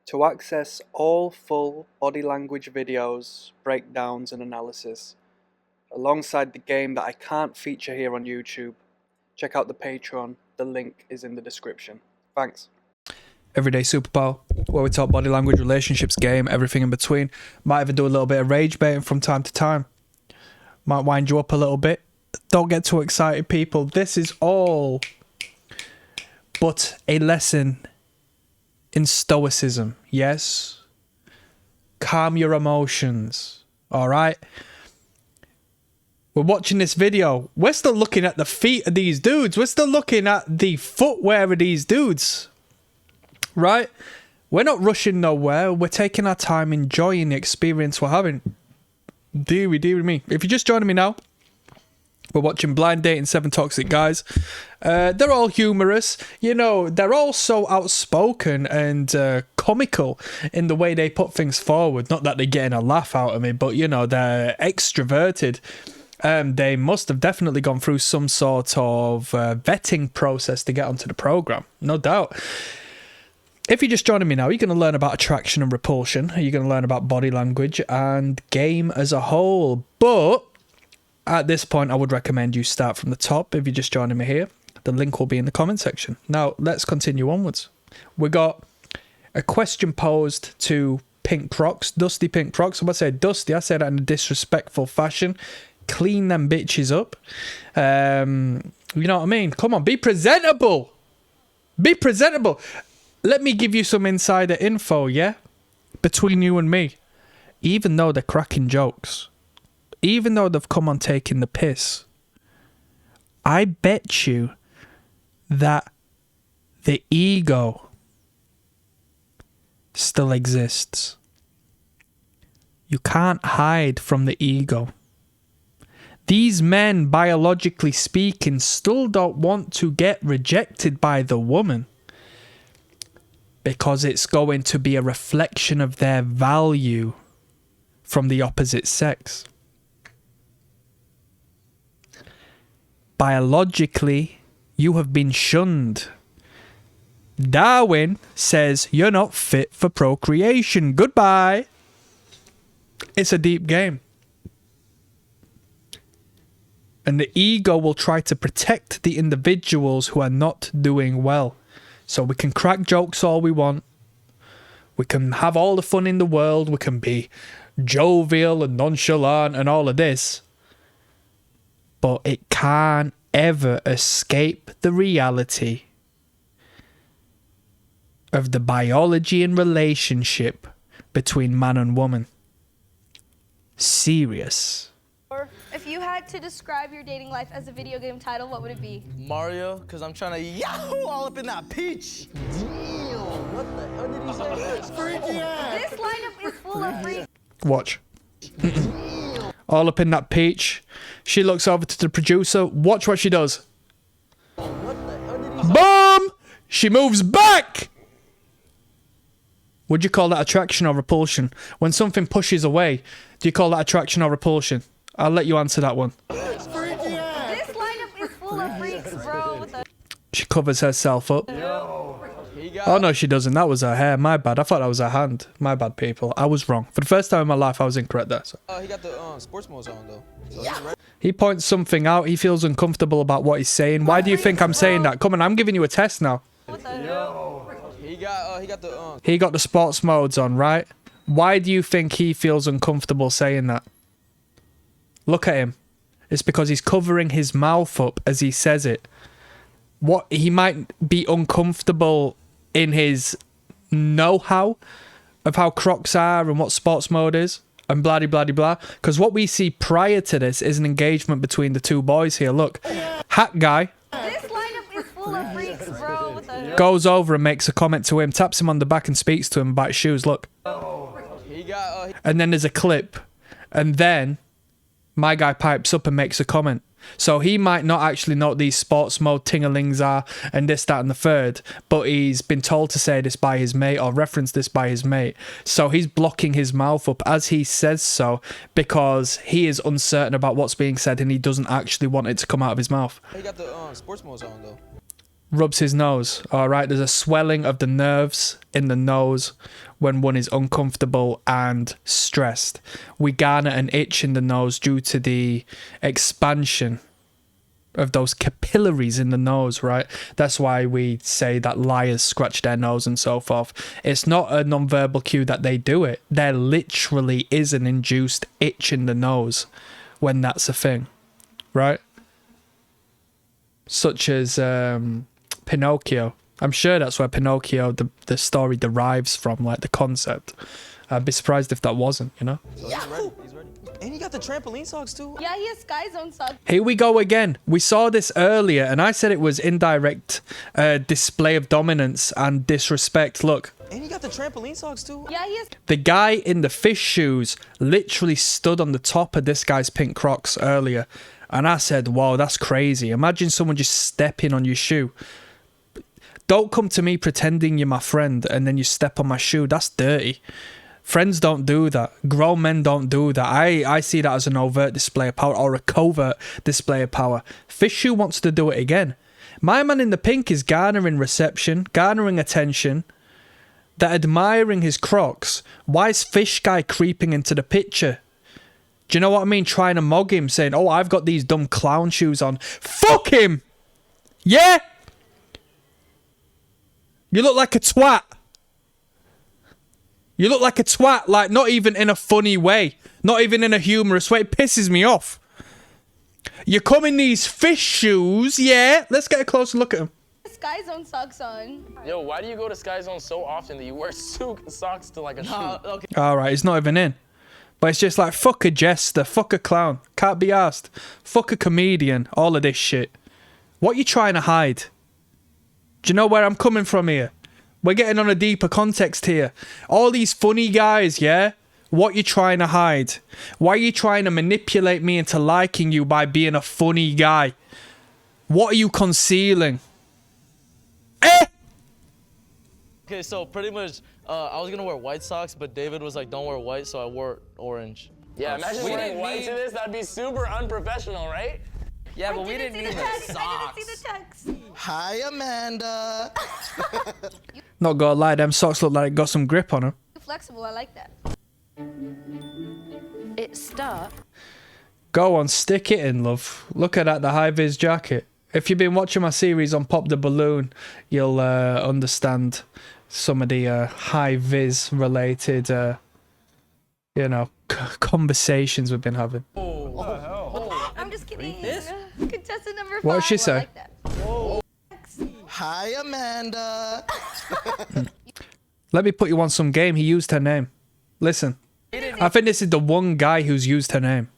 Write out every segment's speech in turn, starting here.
To access all full body language videos, breakdowns and analysis, alongside the game that I can't feature here on YouTube, check out the Patreon. The link is in the description. Thanks. Everyday Superpower, where we talk body language, relationships, game, everything in between. Might even do a little bit of rage baiting from time to time. Might wind you up a little bit. Don't get too excited, people. This is all but a lesson in stoicism. Yes? Calm your emotions. Alright? We're watching this video. We're still looking at the feet of these dudes. We're still looking at the footwear of these dudes. Right? We're not rushing nowhere. We're taking our time, enjoying the experience we're having. Deary me. If you're just joining me now, we're watching Blind Dating 7 Toxic Guys. They're all humorous. You know, they're all so outspoken and comical in the way they put things forward. Not that they're getting a laugh out of me, but, you know, they're extroverted. They must have definitely gone through some sort of vetting process to get onto the program. No doubt. If you're just joining me now, you're going to learn about attraction and repulsion. You're going to learn about body language and game as a whole. But at this point, I would recommend you start from the top. If you're just joining me here, the link will be in the comment section. Now, let's continue onwards. We got a question posed to Pink Crocs, Dusty Pink Crocs. I'm going to say Dusty. I said that in a disrespectful fashion. Clean them bitches up. You know what I mean? Come on, be presentable. Be presentable. Let me give you some insider info, yeah? Between you and me. Even though they're cracking jokes, even though they've come on taking the piss, I bet you that the ego still exists. You can't hide from the ego. These men, biologically speaking, still don't want to get rejected by the woman, because it's going to be a reflection of their value from the opposite sex. Biologically, you have been shunned. Darwin says you're not fit for procreation. Goodbye. It's a deep game. And the ego will try to protect the individuals who are not doing well. So we can crack jokes all we want. We can have all the fun in the world. We can be jovial and nonchalant and all of this. But it can't ever escape the reality of the biology and relationship between man and woman. Serious. If you had to describe your dating life as a video game title, what would it be? Mario, because I'm trying to yahoo all up in that peach. Damn, what the hell did he say? Freaky ass. This lineup is full of freaks. Watch. All up in that peach. She looks over to the producer. Watch what she does. What the hell did he say? Boom! She moves back! Would you call that attraction or repulsion? When something pushes away, do you call that attraction or repulsion? I'll let you answer that one. This lineup is full of freaks, bro. She covers herself up. Oh, no, she doesn't. That was her hair. My bad. I thought that was her hand. My bad, people. I was wrong. For the first time in my life, I was incorrect there. So. He got the sports modes on, though. So he points something out. He feels uncomfortable about what he's saying. Why do you think I'm saying that? Come on, I'm giving you a test now. What the hell? He got the sports modes on, right? Why do you think he feels uncomfortable saying that? Look at him. It's because he's covering his mouth up as he says it. What he might be uncomfortable in his know-how of how Crocs are and what sports mode is and blah blah blah. Because what we see prior to this is an engagement between the two boys here. Look, hat guy. This lineup is full of freaks, bro. What the hell? Goes over and makes a comment to him, taps him on the back and speaks to him about his shoes. Look. And then there's a clip. And then my guy pipes up and makes a comment. So he might not actually know what these sports mode tingalings are and this, that and the third, but he's been told to say this by his mate or reference this by his mate. So he's blocking his mouth up as he says so because he is uncertain about what's being said and he doesn't actually want it to come out of his mouth. He got the sports modes on though. rubs his nose. All right, there's a swelling of the nerves in the nose when one is uncomfortable and stressed. We garner an itch in the nose due to the expansion of those capillaries in the nose, right? That's why we say that liars scratch their nose and so forth. It's not a non-verbal cue that they do it. There literally is an induced itch in the nose when that's a thing, right? Such as Pinocchio. I'm sure that's where Pinocchio, the story derives from, like the concept. I'd be surprised if that wasn't, you know? Yahoo! And he got the trampoline socks too. Yeah, he has Sky Zone socks. Here we go again. We saw this earlier, and I said it was indirect display of dominance and disrespect. Look. And he got the trampoline socks too. Yeah, he has. The guy in the fish shoes literally stood on the top of this guy's pink Crocs earlier. And I said, whoa, that's crazy. Imagine someone just stepping on your shoe. Don't come to me pretending you're my friend and then you step on my shoe. That's dirty. Friends don't do that. Grown men don't do that. I see that as an overt display of power or a covert display of power. Fish shoe wants to do it again. My man in the pink is garnering reception, garnering attention. They're admiring his Crocs. Why is fish guy creeping into the picture? Do you know what I mean? Trying to mug him, saying, oh, I've got these dumb clown shoes on. Fuck him! Yeah? You look like a twat. You look like a twat, like not even in a funny way. Not even in a humorous way. It pisses me off. You come in these fish shoes, yeah? Let's get a closer look at them. Sky Zone socks on. Yo, why do you go to Sky Zone so often that you wear socks to like a shoe? Okay. Alright, it's not even in. But it's just like, fuck a jester, fuck a clown. Can't be asked. Fuck a comedian. All of this shit. What you trying to hide? Do you know where I'm coming from here? We're getting on a deeper context here. All these funny guys, yeah? What you trying to hide? Why are you trying to manipulate me into liking you by being a funny guy? What are you concealing? Okay, so pretty much, I was gonna wear white socks, but David was like, don't wear white, so I wore orange. Yeah, imagine We wearing didn't white to mean- this. That'd be super unprofessional, right? Yeah, but I we didn't see mean the the text. I socks. didn't see the text. Hi, Amanda. Not gonna lie, them socks look like it got some grip on them. Flexible, I like that. It stuck. Go on, stick it in, love. Look at that, the high-vis jacket. If you've been watching my series on Pop the Balloon, you'll understand some of the high-vis related, you know, conversations we've been having. I'm just kidding. Contestant number 5. What did she I say? like that. Hi, Amanda. Let me put you on some game. He used her name. Listen. I think this is the one guy who's used her name.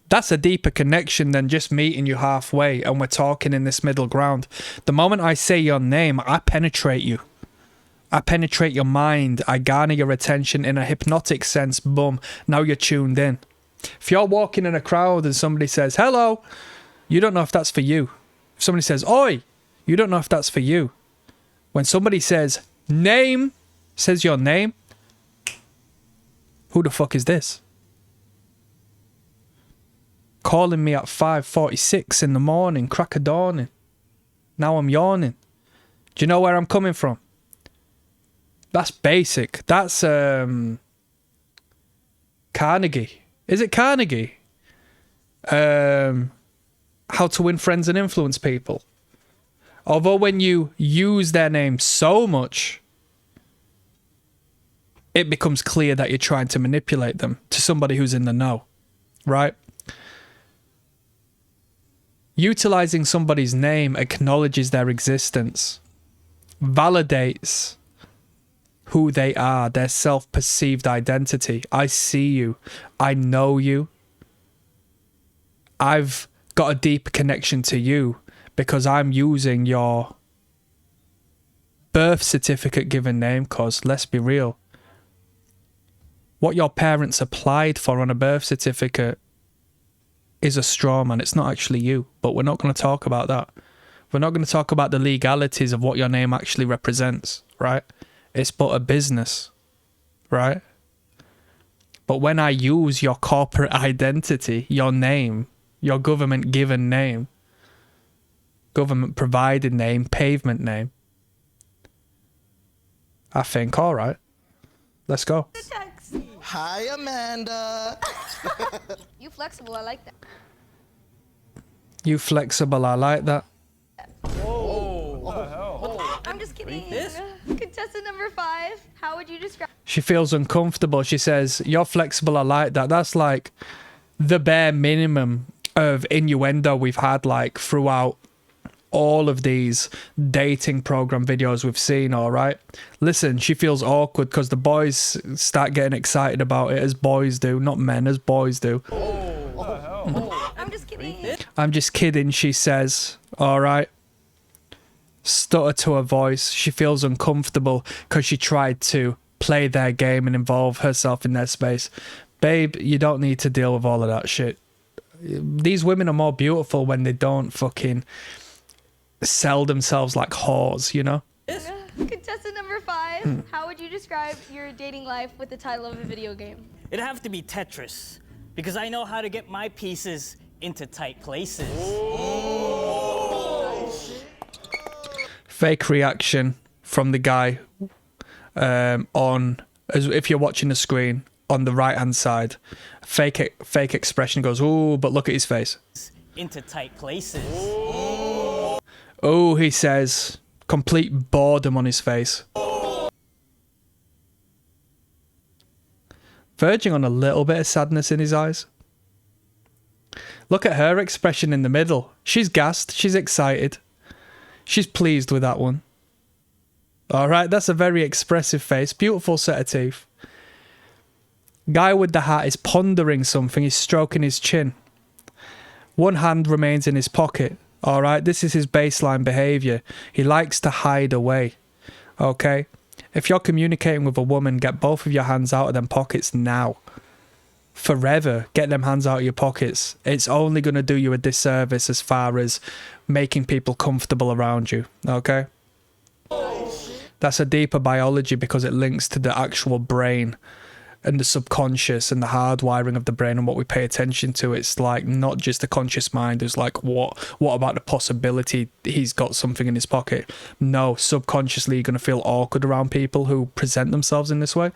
That's a deeper connection than just meeting you halfway and we're talking in this middle ground. The moment I say your name, I penetrate you. I penetrate your mind. I garner your attention in a hypnotic sense. Boom. Now you're tuned in. If you're walking in a crowd and somebody says, hello, you don't know if that's for you. If somebody says, oi, you don't know if that's for you. When somebody says, name, says your name, who the fuck is this? Calling me at 5:46 in the morning, crack of dawning. Now I'm yawning. Do you know where I'm coming from? That's basic. That's Carnegie. Is it Carnegie? How to Win Friends and Influence People. Although when you use their name so much, it becomes clear that you're trying to manipulate them to somebody who's in the know, right? Utilizing somebody's name acknowledges their existence, validates who they are, their self-perceived identity. I see you. I know you. I've got a deep connection to you because I'm using your birth certificate given name, because let's be real. What your parents applied for on a birth certificate is a straw man. It's not actually you, but we're not going to talk about that. We're not going to talk about the legalities of what your name actually represents, right? It's but a business, right? But when I use your corporate identity, your name, your government given name, Government provided name, pavement name. I think, all right. Let's go. Text. Hi, Amanda. You flexible, I like that. You flexible, I like that. I'm just kidding. Contestant number 5, how would you describe She feels uncomfortable. She says, you're flexible, I like that. That's like the bare minimum of innuendo we've had like throughout all of these dating program videos we've seen, all right? Listen, she feels awkward because the boys start getting excited about it, as boys do, not men, as boys do. I'm just kidding. I'm just kidding, she says, all right? Stutter to her voice. She feels uncomfortable because she tried to play their game and involve herself in their space. Babe, you don't need to deal with all of that shit. These women are more beautiful when they don't fucking sell themselves like whores, you know? Contestant number 5, how would you describe your dating life with the title of a video game? It'd have to be Tetris, because I know how to get my pieces into tight places. Fake reaction from the guy on, as if you're watching the screen, on the right hand side. Fake expression goes, ooh, but look at his face. Into tight places. Oh, he says, complete boredom on his face. Verging on a little bit of sadness in his eyes. Look at her expression in the middle. She's gassed. She's excited. She's pleased with that one. All right, that's a very expressive face. Beautiful set of teeth. Guy with the hat is pondering something. He's stroking his chin. One hand remains in his pocket. All right, this is his baseline behavior. He likes to hide away. Okay? If you're communicating with a woman, get both of your hands out of them pockets now. Forever, get them hands out of your pockets. It's only going to do you a disservice as far as making people comfortable around you. Okay? That's a deeper biology because it links to the actual brain and the subconscious and the hardwiring of the brain and what we pay attention to. It's like not just the conscious mind is like, what about the possibility he's got something in his pocket? No, subconsciously you're going to feel awkward around people who present themselves in this way.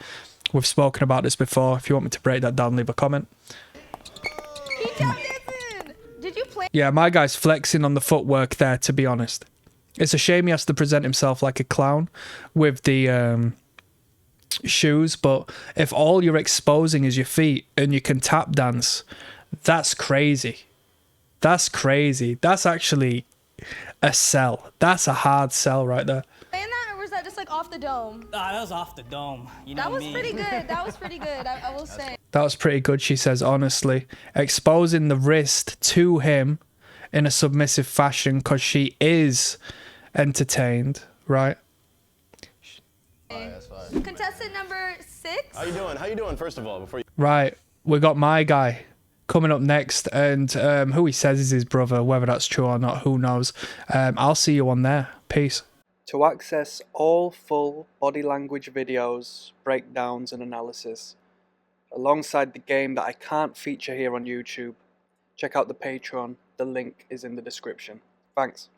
We've spoken about this before. If you want me to break that down, leave a comment. He tapped dancing! Did you play? Yeah, my guy's flexing on the footwork there, to be honest. It's a shame he has to present himself like a clown with the shoes, but if all you're exposing is your feet and you can tap dance, that's crazy. That's crazy. That's actually a sell. That's a hard sell right there. Playing that, or was that just like off the dome? Ah, that was off the dome. You know That was me. pretty good. That was pretty good. I will say. That was pretty good, she says, honestly. Exposing the wrist to him in a submissive fashion because she is entertained, right? Contestant number 6. How you doing? How you doing? First of all, before you. Right, we got my guy coming up next, and who he says is his brother, whether that's true or not, who knows. I'll see you on there. Peace. To access all full body language videos, breakdowns and analysis, alongside the game that I can't feature here on YouTube, check out the Patreon. The link is in the description. Thanks.